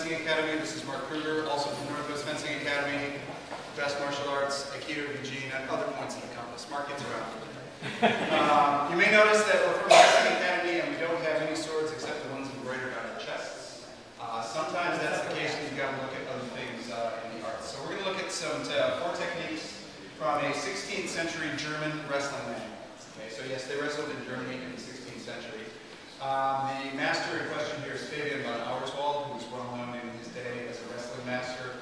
Fencing Academy. This is Mark Kruger, also from Northwest Fencing Academy, Best Martial Arts, Aikido, Eugene, and other points of the compass. Mark gets around. You may notice that we're from Fencing Academy and we don't have any swords except the ones embroidered on our chests. Sometimes that's the case when you've got to look at other things in the arts. So we're going to look at some 4 techniques from a 16th century German wrestling manual. Okay, so yes, they wrestled in Germany in the 16th century. The master in question here is Fabian von Auerswald, who was well known in his day as a wrestling master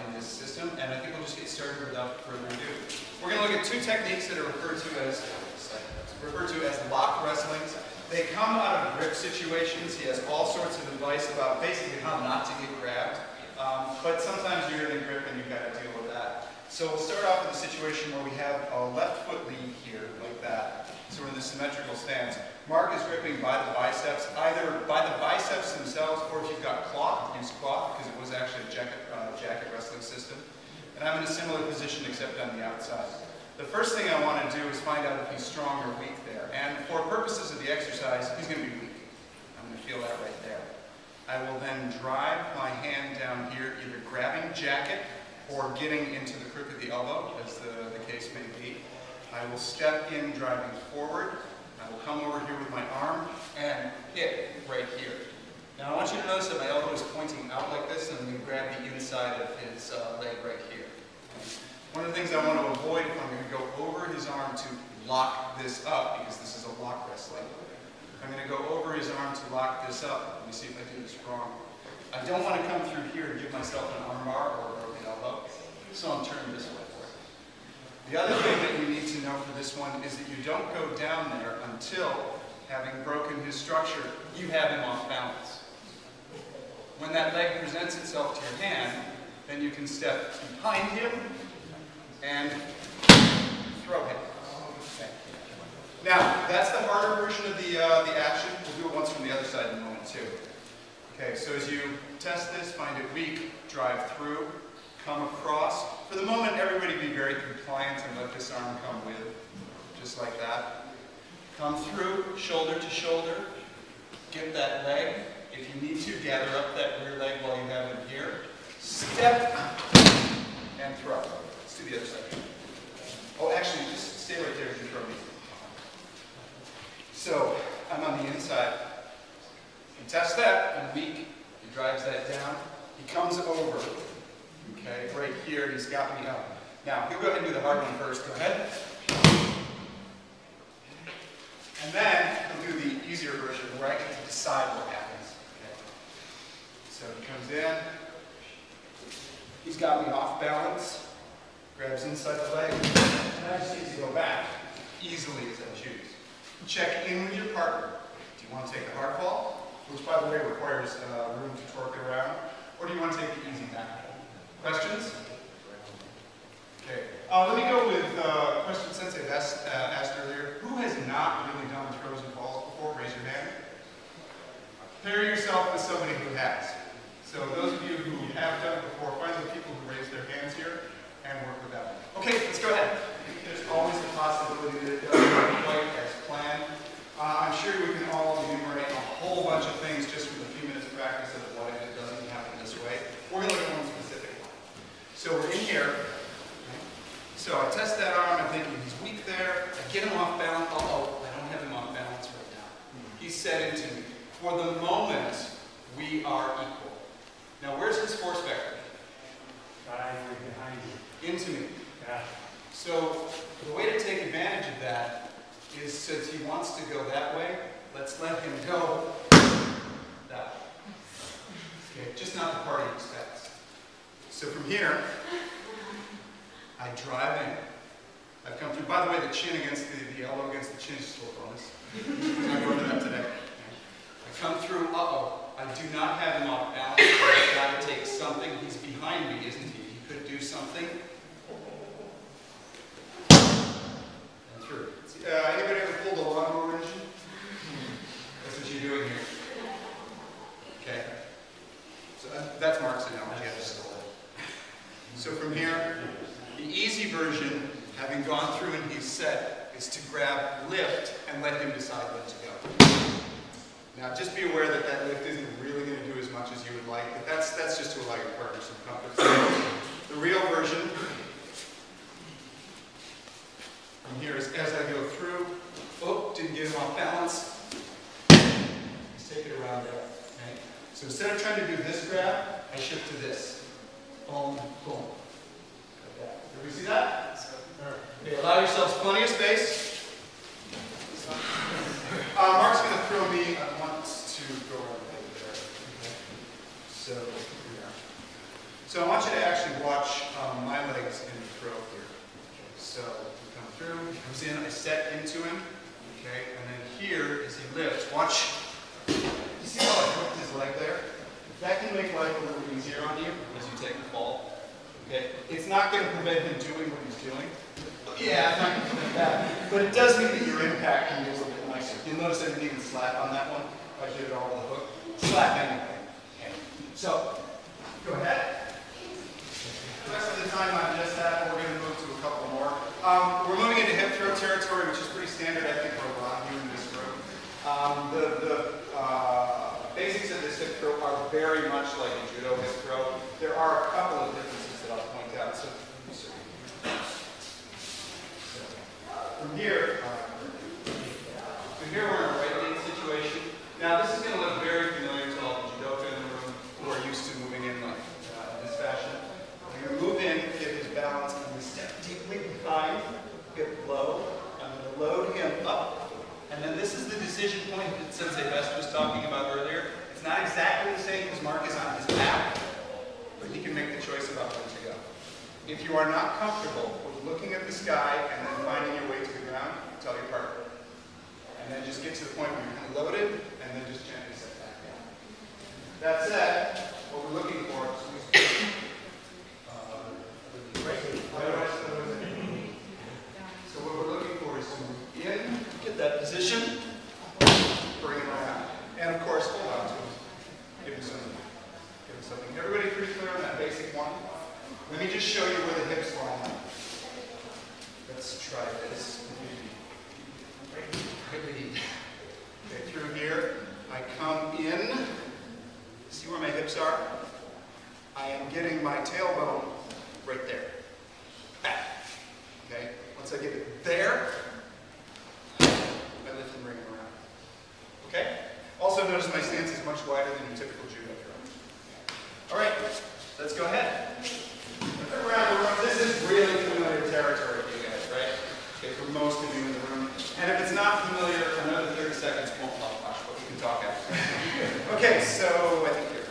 in this system. And I think we'll just get started without further ado. We're going to look at 2 techniques that are referred to as lock wrestlings. They come out of grip situations. He has all sorts of advice about basically how not to get grabbed. But sometimes you're in a grip and you've got to deal with that. So we'll start off with a situation where we have a left foot lead here, like that. So we're in the symmetrical stance. Mark is gripping by the biceps, either by the biceps themselves, or if you've got cloth, use cloth, because it was actually a jacket wrestling system. And I'm in a similar position, except on the outside. The first thing I want to do is find out if he's strong or weak there. And for purposes of the exercise, he's going to be weak. I'm going to feel that right there. I will then drive my hand down here, either grabbing jacket or getting into the crook of the elbow, as the case may be. I will step in driving forward. I will come over here with my arm and hit right here. Now I want you to notice that my elbow is pointing out like this, and I'm going to grab the inside of his leg right here. One of the things I want to avoid, if I'm going to go over his arm to lock this up, because this is a lock wrestling. I'm going to go over his arm to lock this up. Let me see if I do this wrong. I don't want to come through here and give myself an arm bar or a broken elbow, so I'm turning this way for it. The other thing that you need to know for this one is that you don't go down there until, having broken his structure, you have him off balance. When that leg presents itself to your hand, then you can step behind him and throw him. Okay. Now, that's the harder version of the action. We'll do it once from the other side in a moment too. Okay, so as you test this, find it weak, drive through, come across. For the moment, everybody be very compliant and let this arm come with, just like that. Come through, shoulder to shoulder, get that leg. If you need to, gather up that rear leg while you have him here. Step and throw. Let's do the other side. Oh, actually, just stay right there and throw me. So, I'm on the inside. You test that, I'm weak. He drives that down. He comes over. Okay, right here, he's got me up. Now, he'll go ahead and do the hard one first. Go ahead. And then, he'll do the easier version where I get to decide what happens. Okay. So he comes in. He's got me off balance. Grabs inside the leg. And I just need to go back easily as I choose. Check in with your partner. Do you want to take the hard fall, which by the way requires room to torque it around, or do you want to take the easy back? Questions? Okay. Let me go with a question Sensei asked earlier. Who has not really done throws and falls before? Raise your hand. Pair yourself with somebody who has. So those of you who have done it before, find the people who raise their hands here and work with that. Okay, let's go ahead. There's always the possibility that it doesn't go quite as planned. I'm sure we can all enumerate a whole bunch of things just from a few minutes of practice of what if it doesn't happen this way. We're going to look at one specific one. So we're in here. So I test that arm. I'm thinking he's weak there. I get him off balance. Oh, I don't have him off balance right now. He's set into me. For the moment, we are equal. Now, where's his force vector? Behind you. Into me. Yeah. So the way to take advantage of that is, since he wants to go that way, let's let him go that way. Okay, just not the part he expects. So from here, I drive in. I've come through, by the way, the chin against the elbow against the chin is still a bonus. I'm not going to that today. I come through, I do not have him off balance, so I've got to take something. He's behind me, isn't he? He could do something. And through. Anybody ever pulled a lawnmower engine? That's what you're doing here. Okay. So that's Mark's analogy. So from here, the easy version, having gone through and he's set, is to grab lift and let him decide when to go. Now just be aware that that lift isn't really going to do as much as you would like, but that's So instead of trying to do this grab, I shift to this. Boom, boom. Like that. Everybody see that? Okay, allow yourselves plenty of space. Mark's going to throw me. I want to go around there. Okay. So I want you to actually watch my legs in the throw here. Okay, so we come through, he comes in, I set into him. Okay, and then here as he lifts, watch. You see how I hooked his leg there? That can make life a little easier on you as you take the fall. Okay, it's not going to prevent him doing what he's doing. Yeah, it's not going to prevent that. But it does mean that your impact can be a little bit nicer. You'll notice I didn't even slap on that one. I did it all with a hook. Slap anything. Okay. So, go ahead. The rest of the time on just that, we're going to move to a couple more. We're moving into hip throw territory, which is pretty standard, I think, for a lot of you in this room. The basics of this hip throw are very much like a judo hip throw. There are a couple of differences that I'll point out. So from here we're in a right knee situation. Now this is going to look very familiar to all the judoka in the room who are used to moving in like this fashion. We're going to move in, get his balance, and we step deeply behind, hip low. I'm going to load him up. And then this is the decision point that Sensei Best was talking about earlier. It's not exactly the same as Mark is on his back, but he can make the choice about where to go. If you are not comfortable with looking at the sky and then finding your way to the ground, tell your partner. And then just get to the point where you're kind of loaded, and then just gently set back down. That said, what we're looking for is so what we're looking for is to move in, get that position, bring it around. And of course, hold on to him. Give him something. Everybody pretty clear on that basic one? Let me just show you where the hips line up. Let's try this. Okay, through here, I come in. See where my hips are? I am getting my tailbone right there. Back. Okay? Once I get it there, I lift and bring it around. Okay? Also notice my stance is much wider than your typical judo throw. All right, let's go ahead. This is really familiar territory for you guys, right? Okay, for most of you in the room. And if it's not familiar, another 30 seconds won't much, but we can talk after. Okay, so I think here.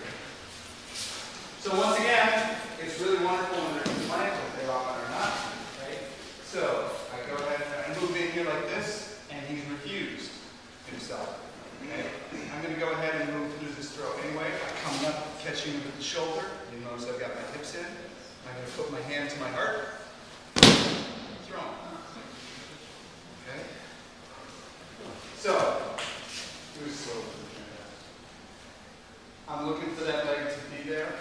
So once again, it's really wonderful when they're compliant, if they often are not, right? So I go ahead and I move in here like this, and he's refused himself. Okay? I'm going to go ahead and move through this throw anyway. I come up, catching him with the shoulder. You notice I've got my hips in. I'm going to put my hand to my heart. Throw him. Okay? So, do it slowly. I'm looking for that leg to be there.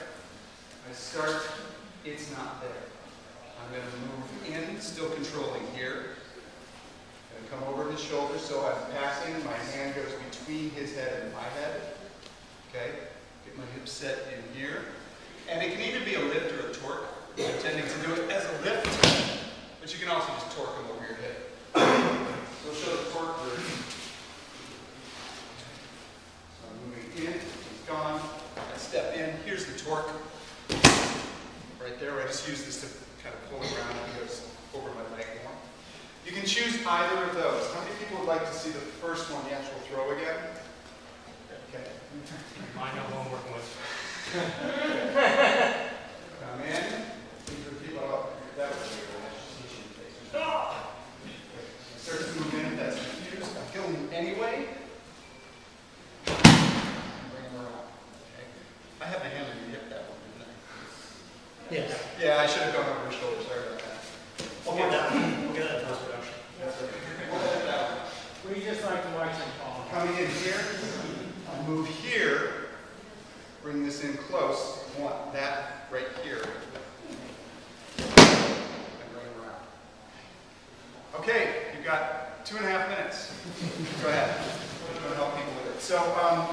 I start, it's not there. I'm going to move in, still controlling here. I'm going to come over his shoulder, so I'm passing. My hand goes between his head and my head. Okay? Get my hips set in here. And it can either be a lift or a torque. I'm tending to do it as a lift, but you can also just torque them over your head. We'll show the torque version. So I'm moving in, he's gone. I step in, here's the torque. Right there, I just use this to kind of pull it around and it goes over my leg more. You can choose either of those. How many people would like to see the first one, the actual throw again? Okay. I know who I'm working with. Come in. These are people up. That was start to move in, that's confused. I'm killing him anyway. And bring him around. Okay. I have my hand on your hip that one, didn't I? Yes. Yeah, I should have gone over his shoulder. Sorry about that. We'll get that one. We'll get that in post-production. That's okay. We'll edit that one. We just like to watch them fall. Coming in here, I move here, bring this in close. I want that right here. And bring it around. Okay, you've got 2.5 minutes. Go ahead. I'm going to help people with it. So,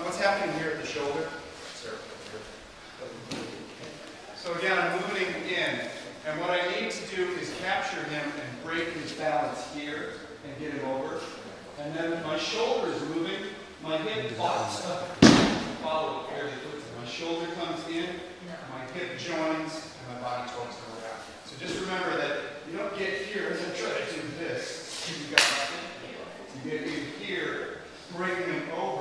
what's happening here at the shoulder? So again, I'm moving in. And what I need to do is capture him and break his balance here and get him over. And then my shoulder is moving, my hip ought to follow it here. shoulder comes in, my hip joins, and my body torques go around. So just remember that you don't get here and then try to do this. You got nothing. You get in here, bring them over.